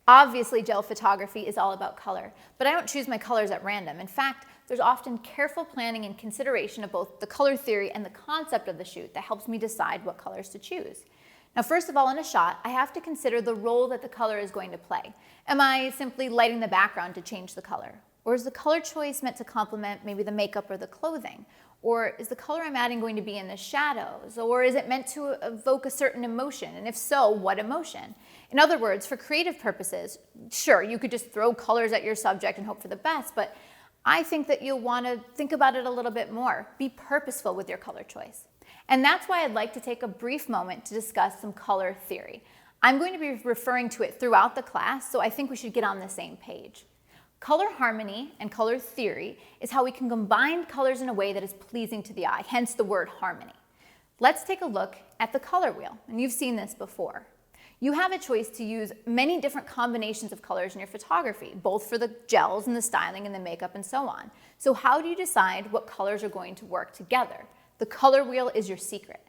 Obviously, gel photography is all about color, but I don't choose my colors at random. In fact, there's often careful planning and consideration of both the color theory and the concept of the shoot that helps me decide what colors to choose. Now, first of all, in a shot, I have to consider the role that the color is going to play. Am I simply lighting the background to change the color? Or is the color choice meant to complement maybe the makeup or the clothing? Or is the color I'm adding going to be in the shadows? Or is it meant to evoke a certain emotion? And if so, what emotion? In other words, for creative purposes, sure, you could just throw colors at your subject and hope for the best, but I think that you'll want to think about it a little bit more. Be purposeful with your color choice. And that's why I'd like to take a brief moment to discuss some color theory. I'm going to be referring to it throughout the class, so I think we should get on the same page. Color harmony and color theory is how we can combine colors in a way that is pleasing to the eye, hence the word harmony. Let's take a look at the color wheel, and you've seen this before. You have a choice to use many different combinations of colors in your photography, both for the gels and the styling and the makeup and so on. So how do you decide what colors are going to work together? The color wheel is your secret.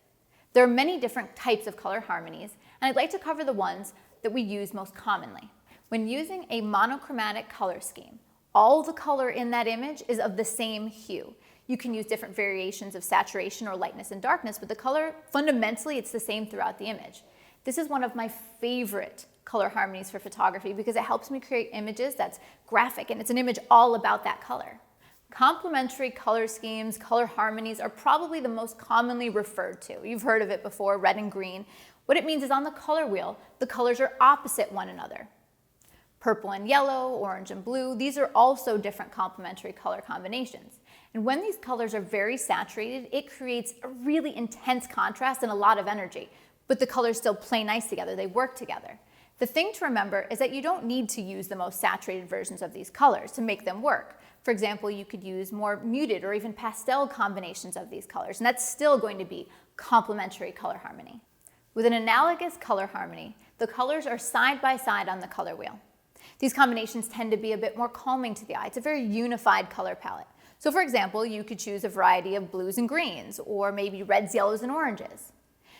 There are many different types of color harmonies, and I'd like to cover the ones that we use most commonly. When using a monochromatic color scheme, all the color in that image is of the same hue. You can use different variations of saturation or lightness and darkness, but the color, fundamentally, it's the same throughout the image. This is one of my favorite color harmonies for photography because it helps me create images that's graphic, and it's an image all about that color. Complementary color schemes, color harmonies are probably the most commonly referred to. You've heard of it before, red and green. What it means is on the color wheel, the colors are opposite one another. Purple and yellow, orange and blue, these are also different complementary color combinations. And when these colors are very saturated, it creates a really intense contrast and a lot of energy. But the colors still play nice together, they work together. The thing to remember is that you don't need to use the most saturated versions of these colors to make them work. For example, you could use more muted or even pastel combinations of these colors, and that's still going to be complementary color harmony. With an analogous color harmony, the colors are side by side on the color wheel. These combinations tend to be a bit more calming to the eye. It's a very unified color palette. So for example, you could choose a variety of blues and greens, or maybe reds, yellows, and oranges.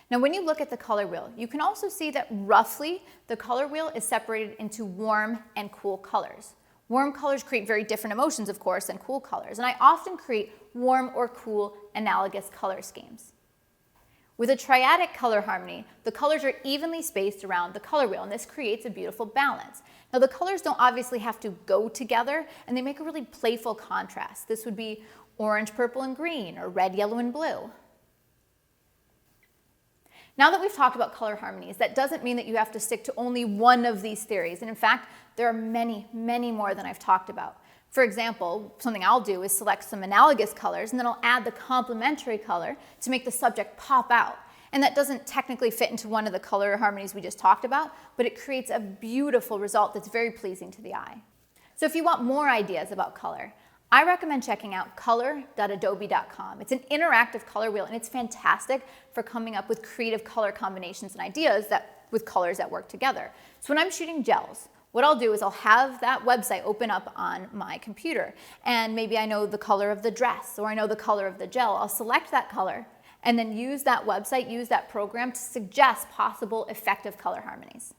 Now, when you look at the color wheel, you can also see that roughly the color wheel is separated into warm and cool colors. Warm colors create very different emotions, of course, than cool colors, and I often create warm or cool analogous color schemes. With a triadic color harmony, the colors are evenly spaced around the color wheel, and this creates a beautiful balance. Now, the colors don't obviously have to go together, and they make a really playful contrast. This would be orange, purple, and green, or red, yellow, and blue. Now that we've talked about color harmonies, that doesn't mean that you have to stick to only one of these theories. And in fact, there are many, many more than I've talked about. For example, something I'll do is select some analogous colors, and then I'll add the complementary color to make the subject pop out. And that doesn't technically fit into one of the color harmonies we just talked about, but it creates a beautiful result that's very pleasing to the eye. So if you want more ideas about color, I recommend checking out color.adobe.com. It's an interactive color wheel, and it's fantastic for coming up with creative color combinations and ideas with colors that work together. So when I'm shooting gels, what I'll do is I'll have that website open up on my computer, and maybe I know the color of the dress, or I know the color of the gel. I'll select that color and then use that website, use that program to suggest possible effective color harmonies.